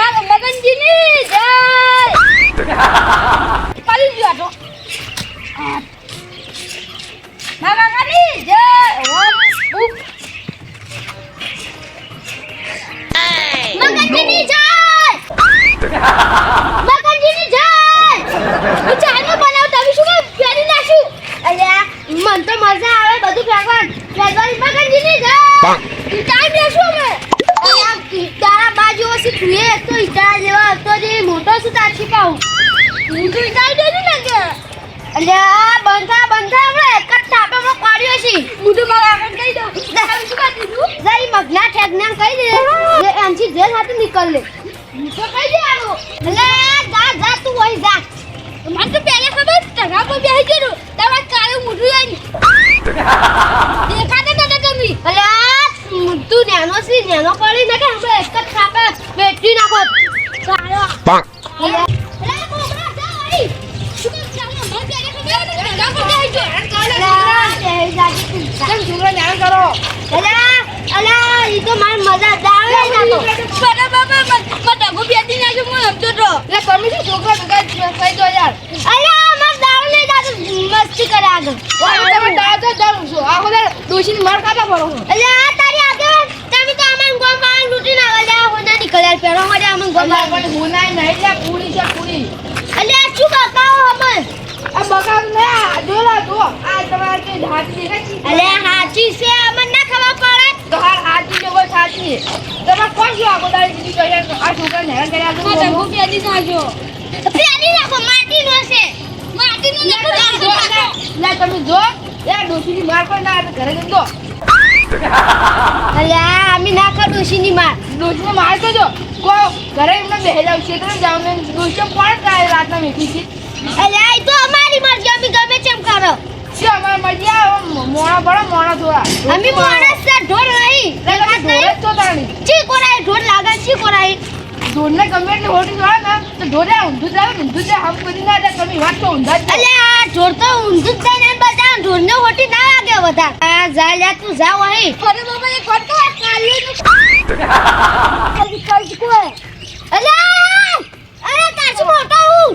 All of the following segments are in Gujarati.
મગનજીની જય પાલી ગયો તો મગનજીની જય ઓમ ઉપ મગનજીની જય મગનજીની જય હું ચાનો બનાવ તમે શું ફેરી નાખું અલ્યા મન તો મજા આવે બધું ફેરવાનું મગનજીની જય ટાઈમ લેશું અમે અલ્યા તારા બાજુ ઓછી તુએ તો ઈટા જેવા તો જે મોટો શું તારથી પાઉં હું તો ઈટા દેની ને કે અલ્યા બંધા આપણે એક જ થાપામાં પાડ્યો છે હું તો મારા આગળ કહી દઉં તમે શું કરી દીધું જઈ મગના ઠેકના કહી દે એ એનથી જે સાથે નીકળ લે હું તો કહી દે આવો અલ્યા જા તું વહી જા મને તો પહેલે ખબર તગા પર બેહી ગયો તમાર કાળું મોઢું આઈ દેખાતા નતા તમે અલ્યા તું નેનો પડી ને કે આપણે એક જ થાપે બેટી નાખો કાળો અલ્યા કોબરા જા આઈ શું ચાલે મને પહેલે ખબર તગા પર બેહી ગયો કેમ છોકરા ન્યાણ કરો અલ્યા ઈ તો માર મજા દાવે ના તો બડા બાબા મત બેટી નાખો મને સમજો તો લે તમે શું છોકરા તગા કહી દો યાર અલ્યા માર દાવ લઈ જા મસ્તી કરે આગળ તમે દાવ તો જાઉં છું આ બધા દોશીની માર ખાતા પડો અલ્યા તારી આગળ તમે તો અમન ગોમ પાન લૂટી ના અલ્યા હોના નીકળ્યા પેરો હોડે અમન ગોમ પણ હોના નહીં લે પૂરી છે પૂરી અલ્યા શું બકાઓ અમન આ બકાવ ને જોલા જો આ તમારે કે હાથી દેખાય અલ્યા હાથી છે અમન ના ખબર પડે તો હાર હાથી જો કોઈ હાથી તમે કોણ જો આગો દાડી દીધી તો આ છોકરા ને હેરાન કર્યા તો હું પેલી નાખજો પેલી નાખો માટી નો છે માટી નો નાખો લે તમે જો એ ડોશીની માર કોઈ ના ઘરે જઈ દો અલ્યા અમે નાખા ડોશીની માર તો જો કો ઘરે એમને બેહી જાવ છે તો જાવ ને ડોશી પણ કાય રાતના મેથી છે અલ્યા ઈ તો અમારી મરજી અમે ગમે તેમ કરો છે અમારી મરજી મોણા બળો મોણા થોડા અમે મોણા છે ઢોર નહીં ઢોર તો તાણી ચી કોરાય ઢોર લાગે ચી કોરાય ઢોરને ગમે એટલે હોટી જોડે ને તો ઢોરે ઊંધું જ હમ કરી ના દે તમે વાત તો ઊંધા જ અલ્યા ઢોર તો ઊંધું જ ને બજા ઢોરને હોટી ના લાગે વધાર આ જા લે તું જા વહી અરે બાબા એ કોટ કા કાલ્યું કઈ કોઈ અલ્યા અરે કાચી મોટો હું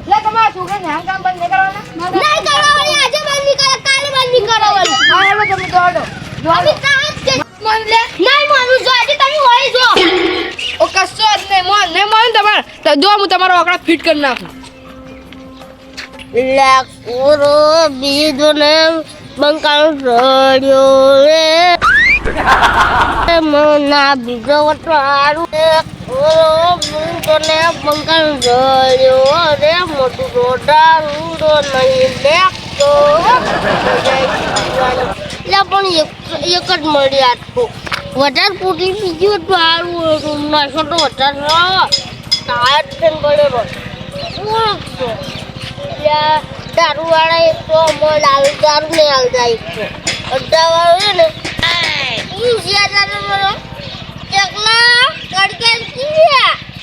લે તમારા છોકરા ને કામ બંધ નહીં કરવાના નહીં કરવાના આજે બંધ નહીં કરે કાલે બંધ નહીં કરવાના હા હેલો તમે દોડો અમે કામ છે મન લે નહીં માનું જો આજે તમે હોય જો ઓ કસો ને મોન તમાર તો જો હું તમારો આંકડા ફિટ કરી નાખું લે કોરો બીજો ને બંકાળ રડ્યો રે મના બીજો વટારું કોરો બીજો ને બંકાળ રડ્યો રે મોટું રોડા રૂડો નહીં દેખતો લે પણ એક જ મળી આટકો વધારે પૂરી બીજું સારું નશો તો વધારે ટાયર થઈને પડ્યો દારૂ વાળા એક તો અમલ આવે દારૂ નહીં આવતા એક તો અડધા વાળો છે ને ચકલા કડકે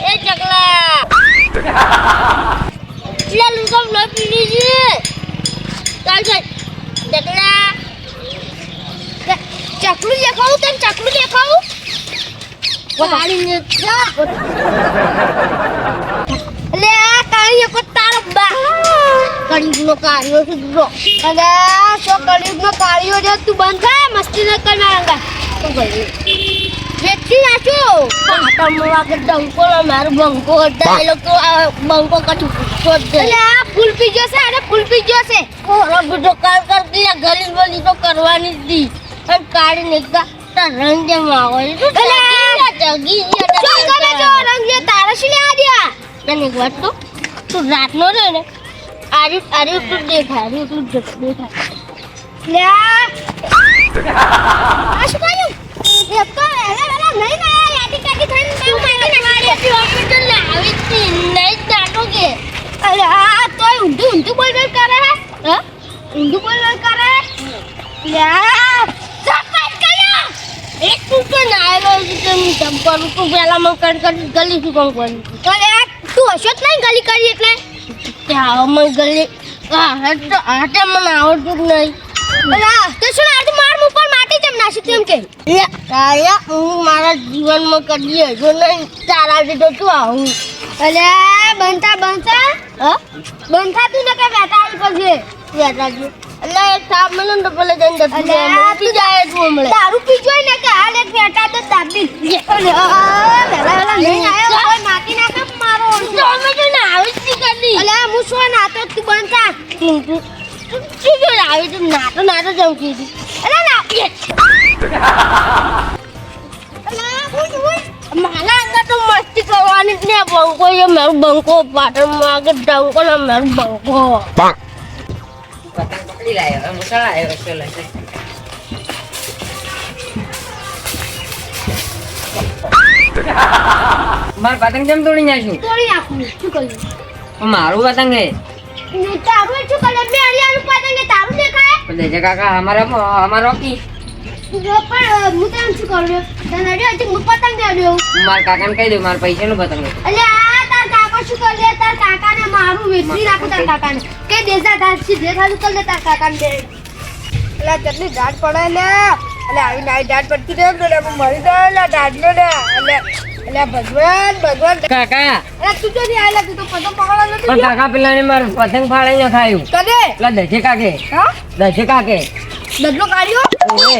એ ચકલા લુકમ લો પી લીધી ચાલ ચકલા ચકલું દેખાવું તને ચકલું દેખાવું વાળીને લે આ કાળી એક તારો બા કડીનો કાળિયો છે દૂરો અને સો કડીનો કાળિયો જે તું બંધ થા મસ્તી ન કર મારંગા તો ગઈ વેચી નાચો પાટમ વાગે ડંકો માર બંકો ડાયલોગ તો બંકો કટુ છોડ દે લે આ ફૂલ પી ગયો છે અરે ફૂલ પી ગયો છે ઓરો બડો કાર કરતી ગલી બોલી તો કરવાની જ દી અને કાળી નીકળા તા રંગ જેમ આવે તો જગી જો રંગ જે તારા શી લે આડિયા તને એક વાત તો તું રાતનો રે ને આરી તું દેખાય તું દેખાય લે આ શું કાયું એક તો એલા નહીં ના યાદી કાટી થઈને તું મારી મારી હતી હોસ્પિટલ લે આવી તી નહીં દાટો કે અરે આ તોય ઊંધું બોલ કરે હે ઊંધું બોલ કરે લે એક તું તો નાયલો તમે જમ્પર તું પેલા મન કર ગલી શું કોણ કરી અરે તું હશો જ નહીં ગલી કરી એટલે ત્યાં મન ગલી હાટે મને આવડતું જ નહીં અરે તો શું આ માર ઉપર માટી જેમ નાસી તેમ કે લે કાયા હું મારા જીવનમાં કદી હજો નહીં તારા જેટલો તું આવું અલે બનતા હા બનતા તું ને કે બેટા પછી બેટા જો અલે સાબ મને તો પેલે જઈને દબી તું જાય તું હમણે દારૂ પીજોય ને કે હાલ એક બેટા તો દાબી વેલા લઈને આયો કોઈ નાખી નાખે મારો તો અમે જો ના આવી જ કરી અલે હું શું નાતો તું બનતા તું જો આવી તું નાતો જમકી દી અલે ના મારા અંદર તો મસ્તી કરવાની જ ને બંકો એ મારું બંકો પાટણમાં આગળ ડંકો ને મારું બંકો પતંગ પકડી લાયો મુસળ આવ્યો ચલો માર પતંગ કેમ તોડી નાખ્યું તોડી નાખું શું કર્યું મારું પતંગ હે તારું શું કર્યું બે અડિયાનું પતંગ એ તારું દેખાય પણ દેજે કાકા અમારો કી પણ હું તને શું કરું તને અડ્યો છે હું પતંગ અડ્યો માર કાકાને કહી દઉં મારા પૈસાનું પતંગ હે અલે આ તાર કાકા શું કર લે તાર કાકાને મારું વેચી નાખું તાર કાકાને કે દેસા તાર સીધે થાલું કર લે તાર કાકાને દે એટલે કેટલી દાઢ પડે લે એટલે આવી નાઈ દાઢ પડતી રે એટલે મરી જાય લે દાઢ નો લે એટલે ભગવાન કાકા અરે તું તો નહીં આયલા તું તો પતંગ પકડવા નથી પણ કાકા પેલાને મારું પતંગ ફાડી નખાયું કદે પેલા દજે કાકે હા બદલો કાઢ્યો ઓએ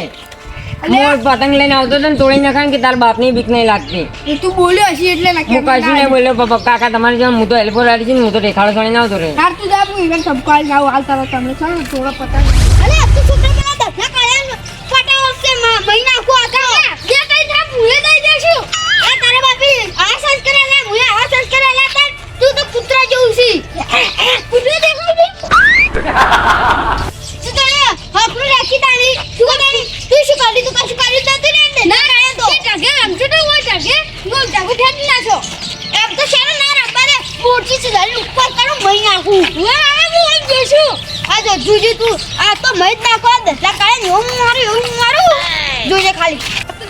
હું પતંગ લઈને આવતો હતો ને તોડી નખાય કે તાર બાપની બીક નહીં લાગતી એ તું બોલ્યો હશે એટલે હું કશું નહીં બોલ્યો પપ્પા કાકા તમારી જેમ હું તો હેલ્પર આવી છે ને હું તો રેખાડો છોડીને આવતો રે હાર તું જા હું ઇવન સબકાલ જાવ હાલ તારો તમે ચાલો થોડો પતંગ અલે તું છોકરા પેલા દફના કાળ્યા ફટાવો છે મહી નાખો આકા જે કઈ થા ભૂલે દઈ દેશું આ તારે બાપી આ સંસ્કાર લે મુએ આ સંસ્કાર લે તું તો કૂતરા જેવું છે કૂતરા દેખાય છે તું તો હકરું રાખી તાણી તું શું કરી તું કશું કરી તો તું ને ના કાયા તો ટકે રમજો તો હોય ટકે હું ટકે ફેંકી નાખો એમ તો શેરો ના રબારે મોટી છે ગાડી ઉપર કરું મહી નાખું હું આવે હું એમ જોશું આ જો જુજુ તું આ તો મહી નાખો દસલા કાળે એવું મારું જોજે ખાલી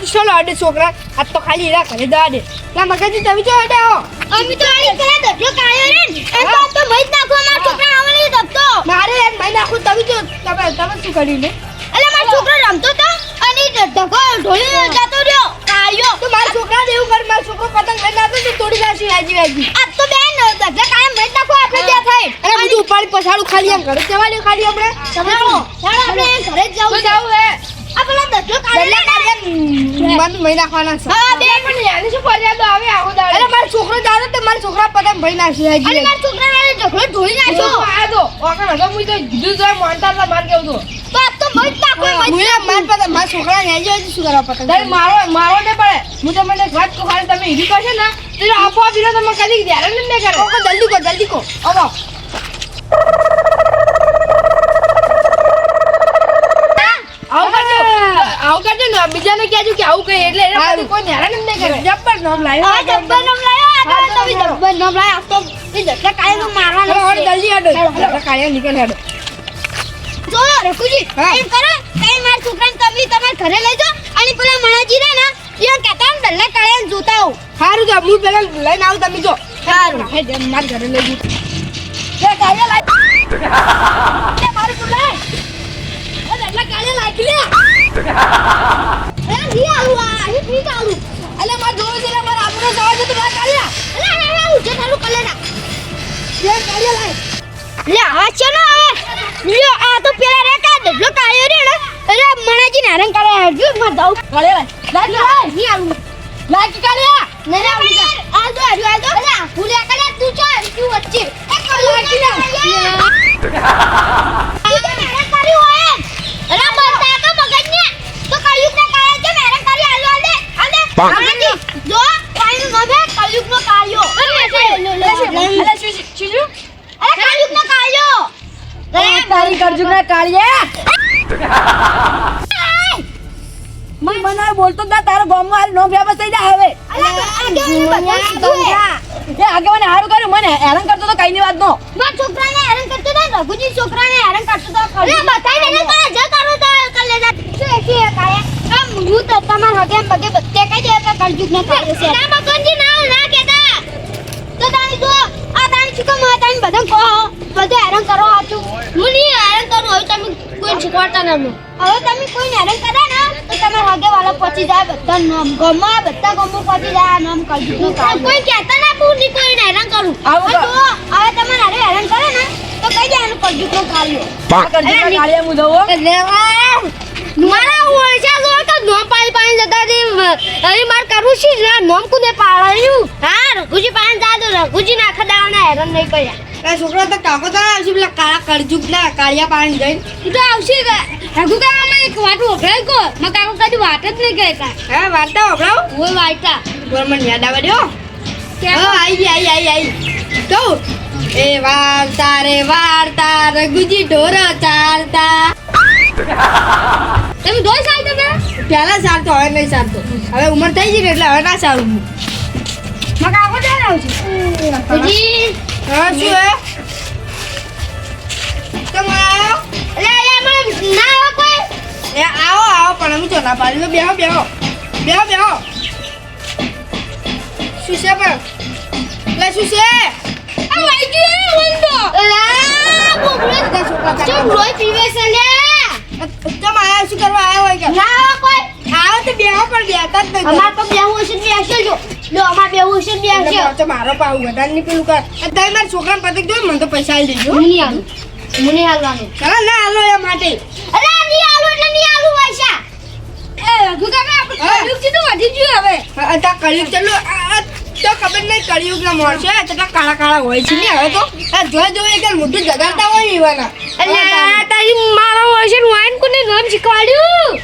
ચલો અડે છોકરા આ તો ખાલી રા ઘરે દા દે ના મગજની તમે જો અડે આવો અમે તો આલી કલા દસલો કાળ્યો રે એમ તો મહી નાખો માર છોકરા આવલી દબતો મારે એક મહી નાખું તમે જો તમે શું કર્યું ને અલે માર છોકરો રમતો તો અને ધગો ઢોળી જતો રહ્યો કાળ્યો તો મારા છોકરા એવું કર મારો છોકરો પતંગ લઈને આવતો તો તોડી નાખી વાજી આ તો બેન દસલા કાળે મહી નાખો આપણે ત્યાં થાય અરે બધું ઉપાડી પછાડું ખાલી આમ ઘરે જવા દે ખાલી આપણે તમે ચાલો આપણે ઘરે જ તો જાવ હે આ પેલા દસલો કાળ્યો મન મહી નાખવાના છે હા બે પણ યાની શું ફરિયાદ આવે આવો દાડે અરે મારો છોકરો જાતો તો મારા છોકરા પતંગ ભઈ નાખી અને વાજી માર છોકરાને ઢગલો ઢોળી નાખ્યો આ દો ઓકણ હવે હું તો કીધું છે મોંટા તા માર કેવું તો તો આ તો મહી નાખો મુયા માર પતંગ મારા છોકરા ને આવી શું કરવા પતંગ તારે મારો ને પડે હું તમને વાત કો ખાલી તમે હીરી કરશે ને તો આપો બીરો તમે કદી ધ્યાન ન કરે ઓકો જલ્દી કો આવો આવું કરજો ને બીજાને કહેજો કે આવું કહે એટલે એને પછી કોઈ હેરાન જ નહીં કરે જબ્બર નામ લાયો આ જબ્બર નામ લાયો આ તો તમે જબ્બર નામ લાયો આ તો એ જટલા કાળે નું મારવાનો હવે જલ્દી આડો કાળિયા નીકળ હેડો જો રખુજી એમ કરો કઈ માર છોકરાને તમે તમાર ઘરે લઈ જાઓ અને પેલા મણાજી રે ને એ કહેતા ને દલ્લા કાળે જોતા હો સારું જા હું પેલા લઈને આવું તમે જો સારું હે જેમ માર ઘરે લઈ જઉં એ કાળિયા લાય એ મારું બોલાય એ દલ્લા કાળે લાગી લે એ ની આવું આ ની આવું અલે માર જોવે છે માર આપણો જવા દે તો ના કાળિયા અલે હું જે થાલું કલે ના એ કાળિયા લાય લે આ છે ને હવે લ્યો આ તો પેલા રે કા દલ્લો કાળ્યો રે ને અરે મણાજી ને હરણ કરે હજુ મર દઉં કાળિયા લાય ની આવું લાય કે કાળિયા નરે આ દો અરે હું લે કલે તું ચો તું વચ્ચે એક લાગી ના તું તો મેરે કરી હોય અરે બતા તો મગજ ને તો કળયુગ ના કાળે છે મેરે કરી આલે આલે જો કાઈ નો બે કળયુગ નો કાળ્યો અરે શીશુ અરે કળયુગ નો કાળ્યો તારી કરજુગ ના કાળિયા મન બનાવ બોલતો ના તારો ગામમાં હાલ નો ફેમસ થઈ જાય હવે અરે આગે મને બધા એ આગે મને હારું કર્યું મને હેરાન કરતો તો કઈ ની વાત નો માર છોકરાને હેરાન કરતો તો રઘુજી છોકરાને હેરાન કરતો તો અરે બતાઈ ને કરે જે કરો તો કર લેજા શું કે કાય આમ હું તો તમાર હગે બગે બત્તે કઈ દે કે કળજુગ ના કાળ્યો છે ના મગનજી ના કેતા તો તાણી જો આ તાણી શું કમ તાણી બધન કહો બધે હેરાન કરો આચું હું ની હેરાન કરું હવે તમે કોઈ શીખવાડતા ના હવે તમે કોઈ હેરાન કરે ને તો તમે હગે વાળા પહોંચી જાય બધા નામ ગમા બધા ગમો પહોંચી જાય નામ કરજો કોઈ કહેતા ના પૂરી કોઈ હેરાન કરું આવું હવે જો હવે તમે નારે હેરાન કરે ને તો કઈ જાય એનું કરજો તો કાલ્યો કરજો કાળિયા હું દઉં એટલે મારા ઓળશા જો તો નો પાણી જતા દે અરે માર કરું છું ના નોમ કુને પાળ્યું હા રઘુજી પાણી જાદો રઘુજી ના ખડાવાના હેરાન નહીં કર્યા આ છોકરો તો કાકો તો આવશે પેલા કાળા કરજુક ના કાળિયા પાણી જઈને તું તો આવશે રઘુ કાકા એક વાત ઓગળાય કો મ કાકો કદી વાત જ નહીં કહેતા હા વાર્તા વપરાવ ઓય વાયતા મને યાદ આવે દો હા આઈ કહું એ વાર્તા રઘુજી ઢોર ચારતા તમે દોય સાલ તમે પહેલા સારતો હવે નહીં સારતો હવે ઉંમર થઈ ગઈ ને એટલે હવે ના સારું મ કાકો ક્યારે આવશે રઘુજી હા શું હે તમે આવો અલે મને ના આવે કોઈ એ આવો પણ અમે તો ના પાડી બેહો શું છે પણ લે શું છે આ વાઈ ગયો વંદો અલા બોબડો છોકરા ચમ રોય પીવે છે લે તમે આયા શું કરવા આયા હોય કે ના આવે કોઈ આવો તો બેહો પણ બેહતા જ નહીં અમાર તો બેહું હશે બેસજો લો અમાર બેહું હશે બેસજો તો મારો પાવ વધારે ની પેલું કર તમે મારા છોકરાને પતંગ દો મને તો પૈસા આલી દેજો મુની હાલવાનું ચાલો ના હાલો એ માટે અલા ની આલુ એટલે ની આલુ પૈસા એ રઘુ કાકા આપણે કળિયુગ છે તો વધી ગયું હવે અતા કળિયુગ ચલો તો ખબર નહીં કળિયુગ ના મોણ છે એટલા કાળા હોય છે ને હવે તો જો એક મોટું જગાડતા હોય એવાના અલા તારી મારા વર્ષે વાઈન કોને નામ શીખવાડ્યું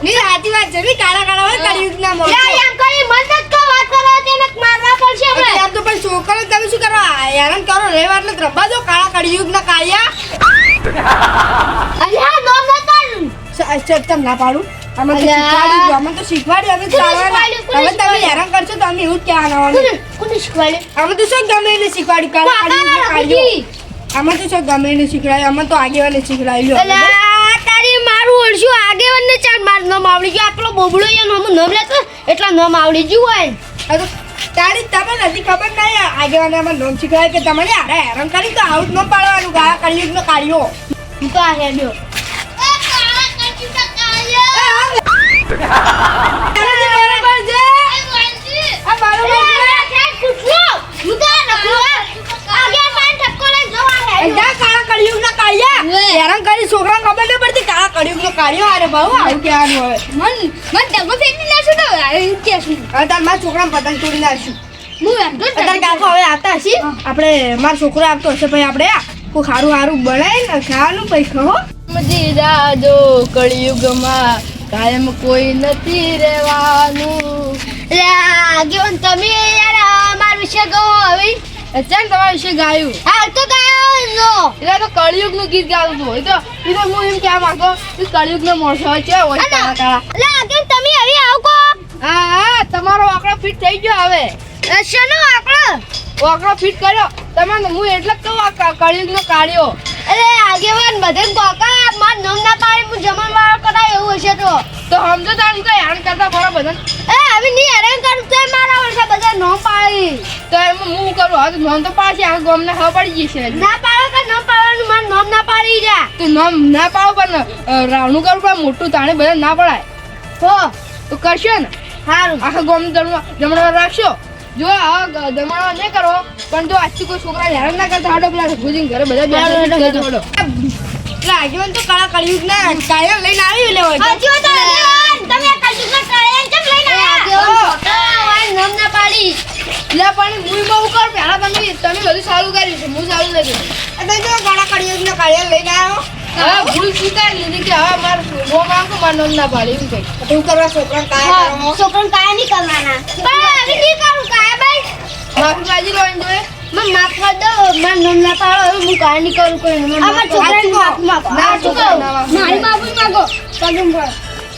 ની સાચી વાત છે ને કાળા હોય કળિયુગ ના મોણ લે એમ કરી મત કો વાત કરો તેને મારવા પડશે હવે આમ તો પણ છોકરો તમે શું કરવા હેરાન કરો રેવા એટલે રબ્બા દો કાળા કળિયુગ ના કાળિયા અલ્યા નો મત ચમ ના પાડું અમે તો શીખવાડ્યું અમે તમે હેરાન કરશો તો અમે એવું જ કહેવાના કોને શીખવાડ્યું અમે તો શું ગમે એને શીખવાડ્યું અમે તો શું ગમે એને શીખવાડ્યું અમે તો આગેવાને શીખવાડ્યું અલા તારી મારું ઓળશું આગેવન ને ચાર માર નામ આવડી ગયો આટલો બોબડો એ નામ લેતો એટલા નામ આવડી ગયું હોય તારી તમે નથી ખબર નહીં આગેવાને અમે નોમ શીખવાય કે તમારે હારે હેરાન કરી તો આવું જ ન પાડવાનું ગાળા કળિયુગ નો કાઢ્યો હું તો આ હેડ્યો છોકરા ખબર નહીં પડતી કાળા કળિયુગ નો કાઢ્યો અરે બહુ આવું કહેવાનું હવે તાર મારા છોકરા પતંગ તોડી નાખશું તાર કાકો હવે આવતા હશે આપણે મારો છોકરો આવતો હશે પછી આપણે કોઈ સારું બનાવીને ખાવાનું પછી ખહો મજી જાજો કળિયુગમાં કાયમ કોઈ નથી રહેવાનું આગેવન તમે યાર અમાર વિશે કહો હવે ચાલ તમારા વિશે ગાયું હાલ તો ગાયો એટલે તો કળિયુગ નું ગીત ગાતું હતું એ તો હું એમ કહેવા માંગતો કે કળિયુગ નો મોણસો છે હોય કાળા એટલે આગેવન તમે હવે આવો કો હા તમારો આંકડો ફિટ થઈ ગયો હવે શેનો આંકડો ફિટ કર્યો તમે હું એટલે જ કહું કળિયુગ નો કાઢ્યો અરે આગેવાન બધે કોકા માર નામ ના પાડે હું જમણવાળો કરાય એવું હશે તો સમજો તાર તો હેરાન કરતા બરો બધા એ હવે ની હેરાન કરું તો મારા વર્ષે બધા નામ પાડી તો એમાં હું કરું હવે નામ તો પાડશે આ ગામને ખબર પડી જશે ના પાડો કે નામ પાડવાનું માર નામ ના પાડી જા તો નામ ના પાડો પણ રાવણું કરું પણ મોટું તાણે બધા ના પડાય હો તો કરશો ને સારું આખા ગામ જમણવાર રાખશો જો આ જમણવાર નહીં કરો પણ જો આજથી કોઈ છોકરા હેરાન ના કરતા હાડો પેલા ભૂજીને ઘરે બધા બેઠો આગેવાન તો કાળા કળિયુગ ના કાળિયા લઈને આવી લેવા હાજી તો આગેવાન તમે આ કળિયુગ ના કાળિયા કેમ લઈને આવ્યા નામ ના પાડી લે પણ હું બહુ કર પહેલા તમે બધું સારું કર્યું છે હું સારું કર્યું તમે જો કાળા કળિયુગ ના કાળિયા લઈને આવ્યો હવે ભૂલ સ્વીકારી લીધી કે હવે મારે ગો માંગો માર નામ ના પાડી એમ કઈ તું કરવા છોકરા કાયા કરો છોકરાને કાયા નહીં કરવાના પણ હવે નહીં કરું કાયા ભાઈ માફી બાજી લો એમ જોએ મને માફ કર દો માર નામ ના પાડો હવે હું કાયા નહીં કરું કોઈ અમાર છોકરાને માફ માંગો ના છોકરા મારી માફી માંગો પગમ પર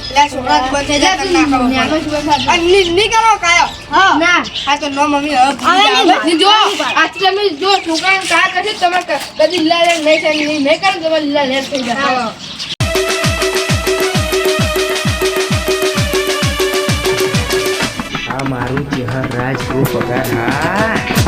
લે છોકરા તું બંધ થઈ જા તને ના ખબર ની કરો કાયો હા ના આ તો નો મમ્મી હવે જો આજ તમે જો છોકરાને કાયા કરશે તમે કદી લીલા લેર નહીં થાય નહીં કરો તમે લીલા લેર થઈ જાય આ મારું ચહેર રાજ ગ્રુપ પગાર હા